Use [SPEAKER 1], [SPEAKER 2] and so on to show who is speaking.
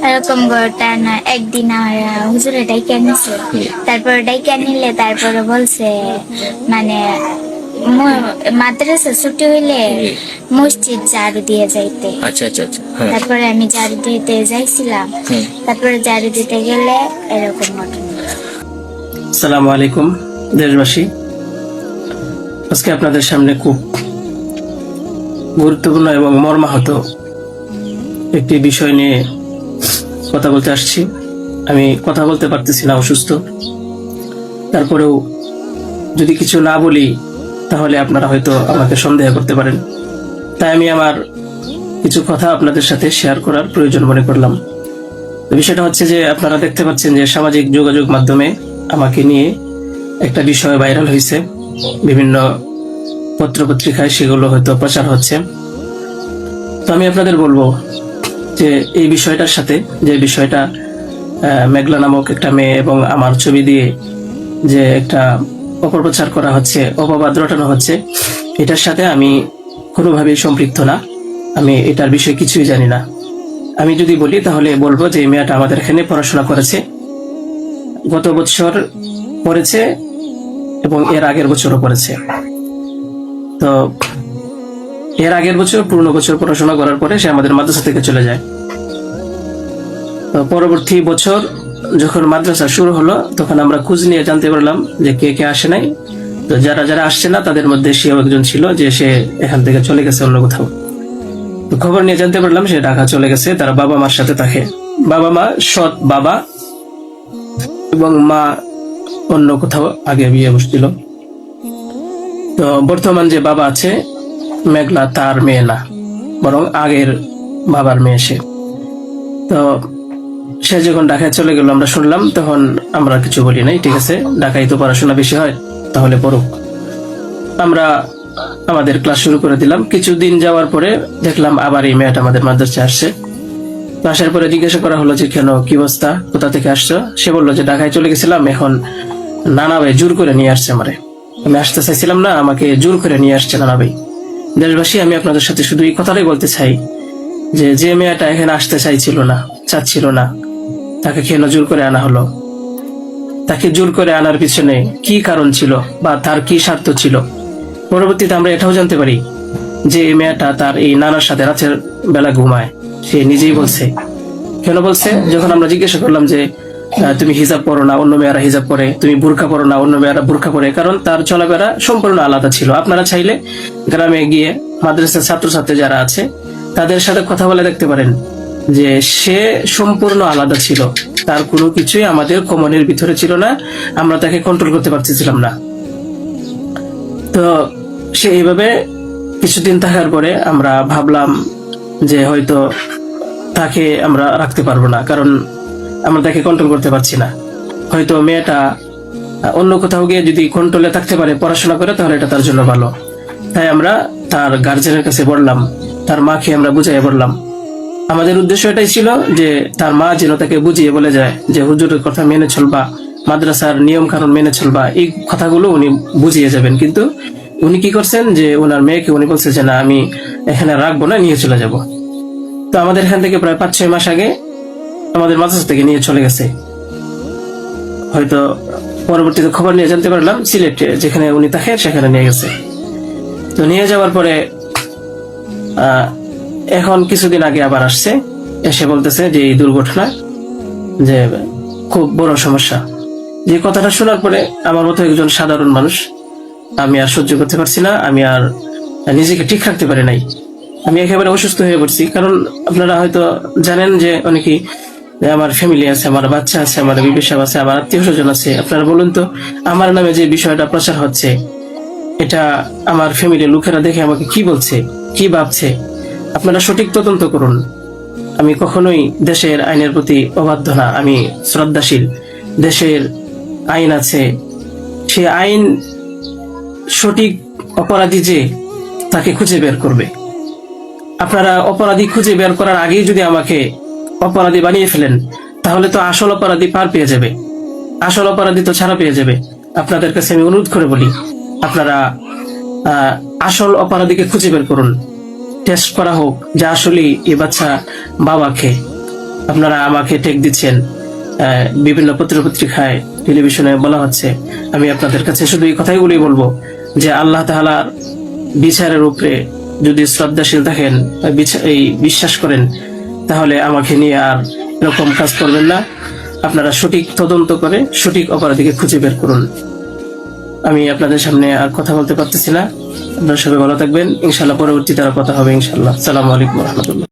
[SPEAKER 1] এরকম ঘটনা না একদিন হুজুরে ডাইকা নিছে, তারপরে ডাইকা নিলে তারপরে বলছে মানে মাদ্রাসা ছুটি হইলে মসজিদ ঝাড়ু দিয়ে যাইতে।
[SPEAKER 2] আচ্ছা আচ্ছা আচ্ছা,
[SPEAKER 1] তারপরে আমি ঝাড়ু দিতে যাইছিলাম, তারপরে ঝাড়ু দিতে গেলে এরকম ঘটনা।
[SPEAKER 3] আসসালামু আলাইকুম দেশবাসী, আজকে আপনাদের সামনে খুব গুরুত্বপূর্ণ এবং মর্মাহত একটি বিষয় নিয়ে কথা বলতে আসছি। আমি কথা বলতে পারতেছি না, অসুস্থ। তারপরেও যদি কিছু না বলি তাহলে আপনারা হয়তো আমাকে সন্দেহ করতে পারেন, তাই আমি আমার কিছু কথা আপনাদের সাথে শেয়ার করার প্রয়োজন মনে করলাম। বিষয়টা হচ্ছে যে আপনারা দেখতে পাচ্ছেন যে সামাজিক যোগাযোগ মাধ্যমে আমাকে নিয়ে একটা বিষয় ভাইরাল হয়েছে, বিভিন্ন পত্রপত্রিকায় সেগুলো হয়তো প্রচার হচ্ছে। তো আমি আপনাদের বলবো যে এই বিষয়টার সাথে, যে বিষয়টা মেঘলা নামক একটা মেয়ে এবং আমার ছবি দিয়ে যে একটা অপপ্রচার করা হচ্ছে, অপবাদ রটানো হচ্ছে, এটার সাথে আমি কোনোভাবেই সম্পৃক্ত না। আমি এটার বিষয়ে কিছুই জানি না। আমি যদি বলি তাহলে বলবো যে এই মেয়েটা আমাদের এখানে পড়াশোনা করেছে, গত বছর পড়েছে এবং এর আগের বছরও পড়েছে। তো এর আগের বছর পুরনো বছর পড়াশোনা করার পরে সে আমাদের মাদ্রাসা থেকে চলে যায়। তো পরবর্তী বছর যখন মাদ্রাসা শুরু হলো তখন আমরা খোঁজ নিয়ে জানতে পারলাম যে কে কে আসে নাই। তো যারা যারা আসছে না তাদের মধ্যে সেও একজন ছিল, যে সে এখান থেকে চলে গেছে অন্য কোথাও। তো খবর নিয়ে জানতে পারলাম সে ঢাকা চলে গেছে, তার বাবা মার সাথে থাকে। বাবা মা সৎ বাবা এবং মা অন্য কোথাও আগে বিয়ে বসছিল। তো বর্তমান যে বাবা আছে মেঘলা তার মেয়ে না, বরং আগের বাবার মেয়ে সে। তো সে যখন ঢাকায় চলে গেল আমরা শুনলাম, তখন আমরা কিছু বলি নাই, ঠিক আছে ঢাকায় তো পড়াশোনা বেশি হয় তাহলে পড়ুক। আমরা আমাদের ক্লাস শুরু করে দিলাম। কিছুদিন যাওয়ার পরে দেখলাম আবার এই মেয়েটা আমাদের মাদ্রাসায় আসছে। তো আসার পরে জিজ্ঞাসা করা হলো যে কেন, কি অবস্থা, কোথা থেকে আসছো? সে বললো যে ঢাকায় চলে গেছিলাম, এখন নানা ভাই জোর করে নিয়ে আসছে আমারে। আমি আসতে চাইছিলাম না, আমাকে জোর করে নিয়ে আসছে নানা ভাই। দেশবাসী, আমি আপনাদের সাথে শুধু এই কথাটাই বলতে চাই যে যে মেয়েটা এখানে আসতে চাইছিল না, চাচ্ছিল না, তাকে কেন জোর করে আনা হলো? তাকে জোর করে আনার পিছনে কি কারণ ছিল বা তার কি স্বার্থ ছিল? পরবর্তীতে আমরা এটাও জানতে পারি যে এই মেয়েটা তার এই নানার সাথে রাতের বেলা ঘুমায়। সে নিজেই বলছে। কেন বলছে? যখন আমরা জিজ্ঞাসা করলাম যে তুমি হিজাব পরো না, অন্য মেয়েরা হিজাব পরে, তুমি বুরকা পরো না, অন্য মেয়েরা বুরকা পরে, কারণ তার চলাফেরা সম্পূর্ণ আলাদা ছিল। আপনারা চাইলে গ্রামে গিয়ে মাদ্রাসার ছাত্রছাত্রী যারা আছে তাদের সাথে কথা বলে দেখতে পারেন যে সে সম্পূর্ণ আলাদা ছিল। তার কোনো কিছুই আমাদের কমনের ভিতরে ছিল না, আমরা তাকে কন্ট্রোল করতে পারতেছিলাম না। তো সে এইভাবে কিছুদিন থাকার পরে আমরা ভাবলাম যে হয়তো তাকে আমরা রাখতে পারবো না, কারণ আমরা তাকে কন্ট্রোল করতে পারছি না। হয়তো মেয়েটা অন্য কোথাও গিয়ে যদি কন্ট্রোলে থাকতে পারে, পড়াশোনা করে, তাহলে এটা তার জন্য ভালো। তাই আমরা তার গার্জেনের কাছে বললাম, তার মাকে আমরা বুঝাইয়ে বললাম। আমাদের উদ্দেশ্য এটাই ছিল যে তার মা যেন তাকে বুঝিয়ে বলে যায় যে হুজুরের কথা মেনে চলবা, মাদ্রাসার নিয়ম কানুন মেনে চলবা, এই কথাগুলো উনি বুঝিয়ে যাবেন। কিন্তু উনি কি করছেন যে ওনার মেয়েকে উনি বলছে যে না, আমি এখানে রাখবো না, নিয়ে চলে যাব। তো আমাদের এখান থেকে প্রায় 5-6 মাস আগে আমাদের মাদ্রাসা থেকে নিয়ে চলে গেছে। হয়তো পরবর্তীতে খবর নিয়ে জানতে পারলাম সিলেটে যেখানে উনি থাকে সেখানে নিয়ে গেছে। তো নিয়ে যাওয়ার পরে এখন কিছুদিন আগে আবার আসছে, এসে বলতেছে যে এই দুর্ঘটনা যে খুব বড় সমস্যা। যে কথাটা শোনার পরে আমার মতো একজন সাধারণ মানুষ, আমি আর সহ্য করতে পারছি না, আমি আর নিজেকে ঠিক রাখতে পারি নাই। আমি একেবারে অসুস্থ হয়ে পড়ছি। কারণ আপনারা হয়তো জানেন যে অনেকেই, আমার ফ্যামিলি আছে, আমার বাচ্চা আছে, আমার বিবি সাহেব আছে, আমার আত্মীয় স্বজন আছে। আপনারা বলুন তো, আমার নামে যে বিষয়টা প্রচার হচ্ছে, এটা আমার ফ্যামিলির লোকেরা দেখে আমাকে কি বলছে, কি ভাবছে? আপনারা সঠিক তদন্ত করুন। আমি কখনোই দেশের আইনের প্রতি অবাধ্য না, আমি শ্রদ্ধাশীল। দেশের আইন আছে, সে আইন সঠিক অপরাধী যে তাকে খুঁজে বের করবে। আপনারা অপরাধী খুঁজে বের করার আগেই যদি আমাকে অপরাধী বানিয়ে ফেলেন, তাহলে তো আসল অপরাধী পার পেয়ে যাবে, আসল অপরাধী তো ছাড়া পেয়ে যাবে। আপনাদের কাছে আমি অনুরোধ করে বলি, আপনারা আসল অপরাধীকে খুঁজে বের করুন, টেস্ট করা হোক যে আসলে এই বাচ্চা বাবাকে। আপনারা আমাকে টেক দিচ্ছেন, বিভিন্ন পত্রিকায় টেলিভিশনে বলা হচ্ছে, আমি আপনাদের কাছে শুধু এই কথাগুলি বলবো যে আল্লাহ তাআলার বিচারের উপরে যদি শ্রদ্ধাশীল থাকেন, এই বিশ্বাস করেন, তাহলে আমাকে নিয়ে আর এরকম কাজ করবেন না। আপনারা সঠিক তদন্ত করে সঠিক অপরাধীকে খুঁজে বের করুন। আমি আপনাদের সামনে আর কথা বলতে পারতেছি না। আপনারা সবাই ভালো থাকবেন, ইনশাল্লাহ পরবর্তীতে আর কথা হবে ইনশাল্লাহ। আসসালামু আলাইকুম রহমতুল্লাহ।